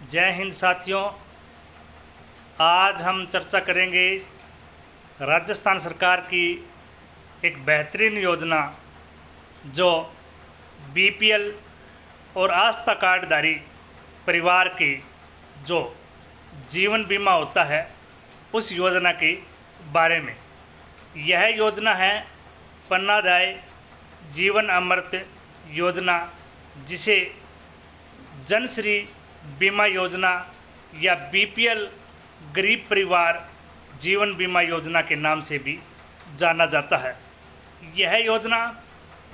जय हिंद साथियों। आज हम चर्चा करेंगे राजस्थान सरकार की एक बेहतरीन योजना जो बीपीएल और आस्था कार्डधारी परिवार के जो जीवन बीमा होता है उस योजना के बारे में। यह योजना है पन्नादाय जीवन अमृत योजना, जिसे जनश्री बीमा योजना या बीपीएल गरीब परिवार जीवन बीमा योजना के नाम से भी जाना जाता है। यह योजना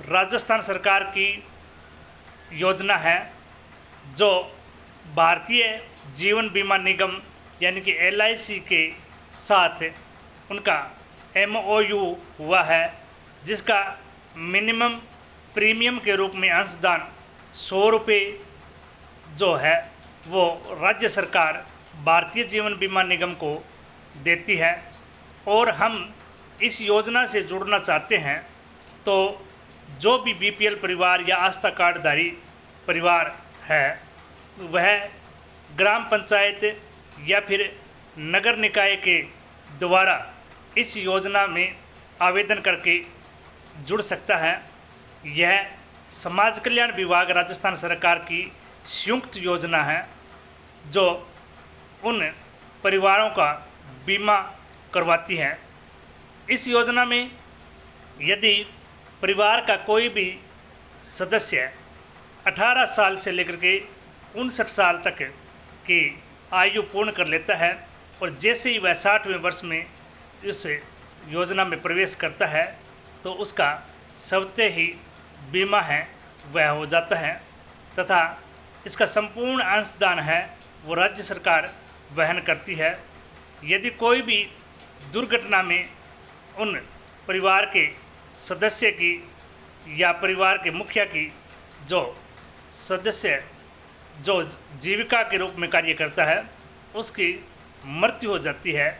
राजस्थान सरकार की योजना है जो भारतीय जीवन बीमा निगम यानी कि एलआईसी के साथ उनका एमओयू हुआ है, जिसका मिनिमम प्रीमियम के रूप में अंशदान 100 रुपये जो है वो राज्य सरकार भारतीय जीवन बीमा निगम को देती है। और हम इस योजना से जुड़ना चाहते हैं तो जो भी बीपीएल परिवार या आस्था कार्डधारी परिवार है वह ग्राम पंचायत या फिर नगर निकाय के द्वारा इस योजना में आवेदन करके जुड़ सकता है। यह समाज कल्याण विभाग राजस्थान सरकार की संयुक्त योजना है जो उन परिवारों का बीमा करवाती है। इस योजना में यदि परिवार का कोई भी सदस्य 18 साल से लेकर के 59 साल तक की आयु पूर्ण कर लेता है और जैसे ही वह 60वें वर्ष में इस योजना में प्रवेश करता है तो उसका स्वतः ही बीमा है वह हो जाता है तथा इसका संपूर्ण अंशदान है वो राज्य सरकार वहन करती है। यदि कोई भी दुर्घटना में उन परिवार के सदस्य की या परिवार के मुखिया की जो सदस्य जो जीविका के रूप में कार्य करता है उसकी मृत्यु हो जाती है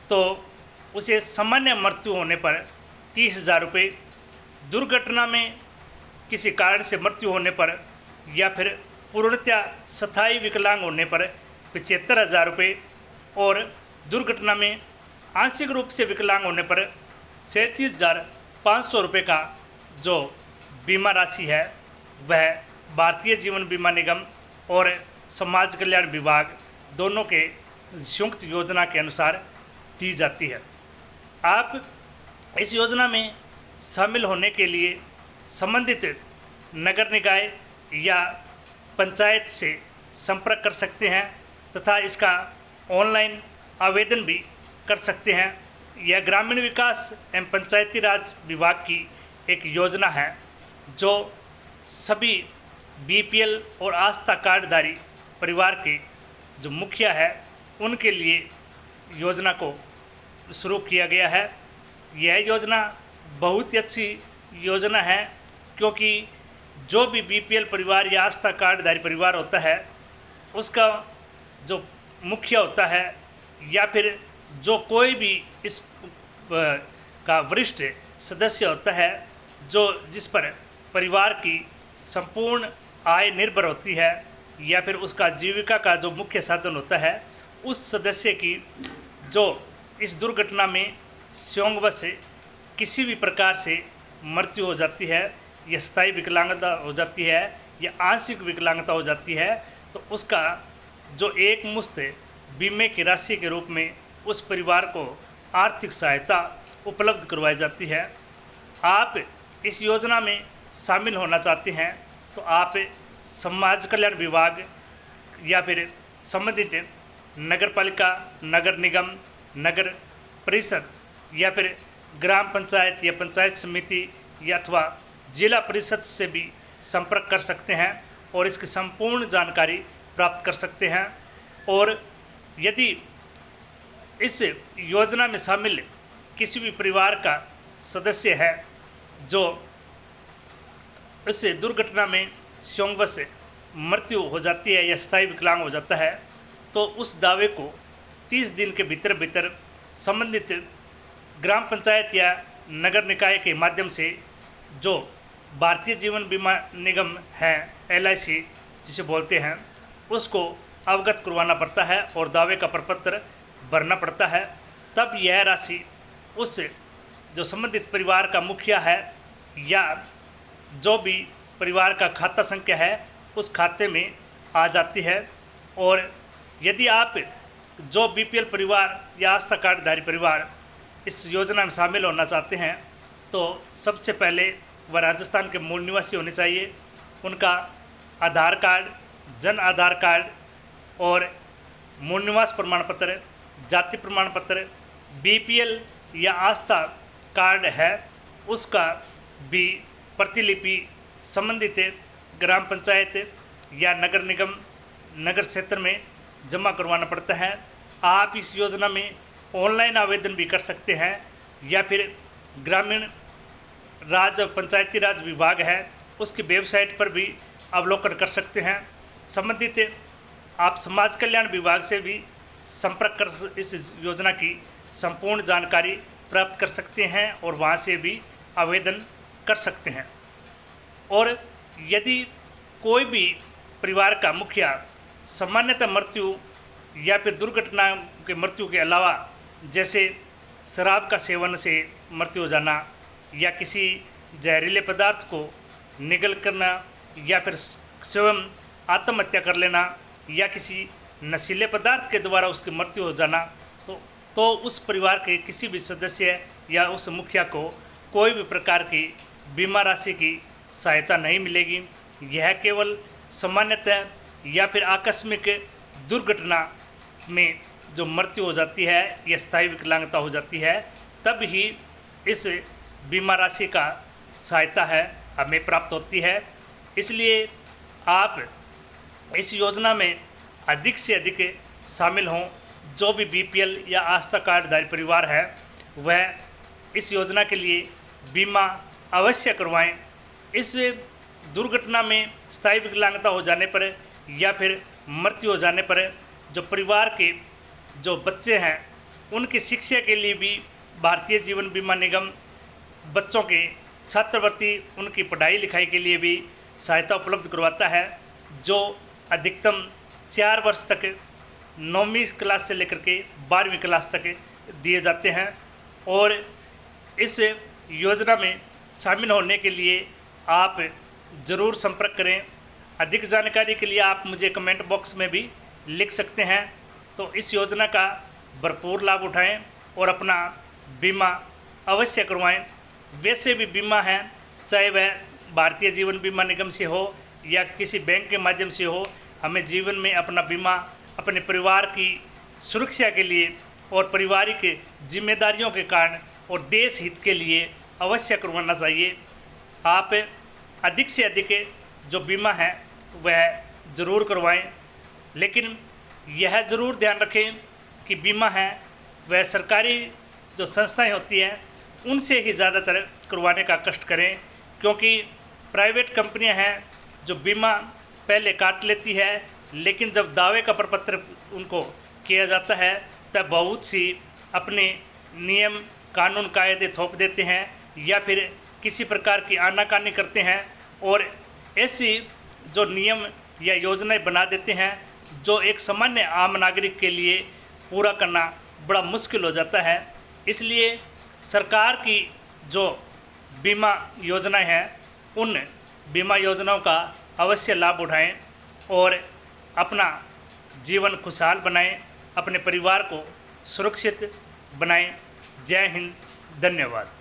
तो उसे सामान्य मृत्यु होने पर 30,000 रुपये, दुर्घटना में किसी कारण से मृत्यु होने पर या फिर पूर्णतया स्थायी विकलांग होने पर 75,000 रुपये और दुर्घटना में आंशिक रूप से विकलांग होने पर 37,500 रुपये का जो बीमा राशि है वह भारतीय जीवन बीमा निगम और समाज कल्याण विभाग दोनों के संयुक्त योजना के अनुसार दी जाती है। आप इस योजना में शामिल होने के लिए संबंधित नगर निकाय या पंचायत से संपर्क कर सकते हैं तथा इसका ऑनलाइन आवेदन भी कर सकते हैं। यह ग्रामीण विकास एवं पंचायती राज विभाग की एक योजना है जो सभी बीपीएल और आस्था कार्डधारी परिवार के जो मुखिया है उनके लिए योजना को शुरू किया गया है। यह योजना बहुत ही अच्छी योजना है क्योंकि जो भी बीपीएल परिवार या आस्था कार्डधारी परिवार होता है उसका जो मुखिया होता है या फिर जो कोई भी इस का वरिष्ठ सदस्य होता है जो जिस पर परिवार की संपूर्ण आय निर्भर होती है या फिर उसका जीविका का जो मुख्य साधन होता है, उस सदस्य की जो इस दुर्घटना में संयोगवश किसी भी प्रकार से मृत्यु हो जाती है या स्थायी विकलांगता हो जाती है या आंशिक विकलांगता हो जाती है तो उसका जो एक मुश्त बीमे की राशि के रूप में उस परिवार को आर्थिक सहायता उपलब्ध करवाई जाती है। आप इस योजना में शामिल होना चाहते हैं तो आप समाज कल्याण विभाग या फिर संबंधित नगरपालिका, नगर निगम, नगर परिषद या फिर ग्राम पंचायत या पंचायत समिति या अथवा जिला परिषद से भी संपर्क कर सकते हैं और इसकी संपूर्ण जानकारी प्राप्त कर सकते हैं। और यदि इस योजना में शामिल किसी भी परिवार का सदस्य है जो इस दुर्घटना में संयोगवश मृत्यु हो जाती है या स्थायी विकलांग हो जाता है तो उस दावे को 30 दिन के भीतर भीतर संबंधित ग्राम पंचायत या नगर निकाय के माध्यम से जो भारतीय जीवन बीमा निगम है एलआईसी जिसे बोलते हैं उसको अवगत करवाना पड़ता है और दावे का प्रपत्र भरना पड़ता है। तब यह राशि उस जो संबंधित परिवार का मुखिया है या जो भी परिवार का खाता संख्या है उस खाते में आ जाती है। और यदि आप जो बीपीएल परिवार या आस्था कार्डधारी परिवार इस योजना में शामिल होना चाहते हैं तो सबसे पहले वह राजस्थान के मूल निवासी होने चाहिए। उनका आधार कार्ड, जन आधार कार्ड और मूल निवास प्रमाण पत्र, जाति प्रमाण पत्र, बीपीएल या आस्था कार्ड है उसका भी प्रतिलिपि संबंधित ग्राम पंचायत या नगर निगम नगर क्षेत्र में जमा करवाना पड़ता है। आप इस योजना में ऑनलाइन आवेदन भी कर सकते हैं या फिर ग्रामीण राज पंचायती राज विभाग है उसकी वेबसाइट पर भी अवलोकन कर सकते हैं। संबंधित आप समाज कल्याण विभाग से भी संपर्क कर इस योजना की संपूर्ण जानकारी प्राप्त कर सकते हैं और वहां से भी आवेदन कर सकते हैं। और यदि कोई भी परिवार का मुखिया सामान्यतः मृत्यु या फिर दुर्घटना के मृत्यु के अलावा जैसे शराब का सेवन से मृत्यु हो जाना या किसी जहरीले पदार्थ को निगल करना या फिर स्वयं आत्महत्या कर लेना या किसी नशीले पदार्थ के द्वारा उसकी मृत्यु हो जाना तो उस परिवार के किसी भी सदस्य या उस मुखिया को कोई भी प्रकार की बीमा राशि की सहायता नहीं मिलेगी। यह केवल सामान्यतः या फिर आकस्मिक दुर्घटना में जो मृत्यु हो जाती है या स्थायी विकलांगता हो जाती है तब ही इस बीमा राशि का सहायता है हमें प्राप्त होती है। इसलिए आप इस योजना में अधिक से अधिक शामिल हों। जो भी बीपीएल या आस्था कार्डधारी परिवार है वह इस योजना के लिए बीमा अवश्य करवाएं। इस दुर्घटना में स्थायी विकलांगता हो जाने पर या फिर मृत्यु हो जाने पर जो परिवार के जो बच्चे हैं उनकी शिक्षा के लिए भी भारतीय जीवन बीमा निगम बच्चों के छात्रवृत्ति उनकी पढ़ाई लिखाई के लिए भी सहायता उपलब्ध करवाता है जो अधिकतम 4 वर्ष तक 9वीं क्लास से लेकर के 12वीं क्लास तक दिए जाते हैं। और इस योजना में शामिल होने के लिए आप ज़रूर संपर्क करें। अधिक जानकारी के लिए आप मुझे कमेंट बॉक्स में भी लिख सकते हैं। तो इस योजना का भरपूर लाभ उठाएं और अपना बीमा अवश्य करवाएं। वैसे भी बीमा है चाहे वह भारतीय जीवन बीमा निगम से हो या किसी बैंक के माध्यम से हो, हमें जीवन में अपना बीमा अपने परिवार की सुरक्षा के लिए और पारिवारिक जिम्मेदारियों के कारण और देश हित के लिए अवश्य करवाना चाहिए। आप अधिक से अधिक जो बीमा है वह ज़रूर करवाएं, लेकिन यह ज़रूर ध्यान रखें कि बीमा है वह सरकारी जो संस्थाएं होती हैं उनसे ही ज़्यादातर करवाने का कष्ट करें, क्योंकि प्राइवेट कंपनियां हैं जो बीमा पहले काट लेती है लेकिन जब दावे का प्रपत्र उनको किया जाता है तब बहुत सी अपने नियम कानून कायदे थोप देते हैं या फिर किसी प्रकार की आनाकानी करते हैं और ऐसी जो नियम या योजनाएं बना देते हैं जो एक सामान्य आम नागरिक के लिए पूरा करना बड़ा मुश्किल हो जाता है। इसलिए सरकार की जो बीमा योजनाएं हैं उन बीमा योजनाओं का अवश्य लाभ उठाएं और अपना जीवन खुशहाल बनाएं, अपने परिवार को सुरक्षित बनाएं। जय हिंद, धन्यवाद।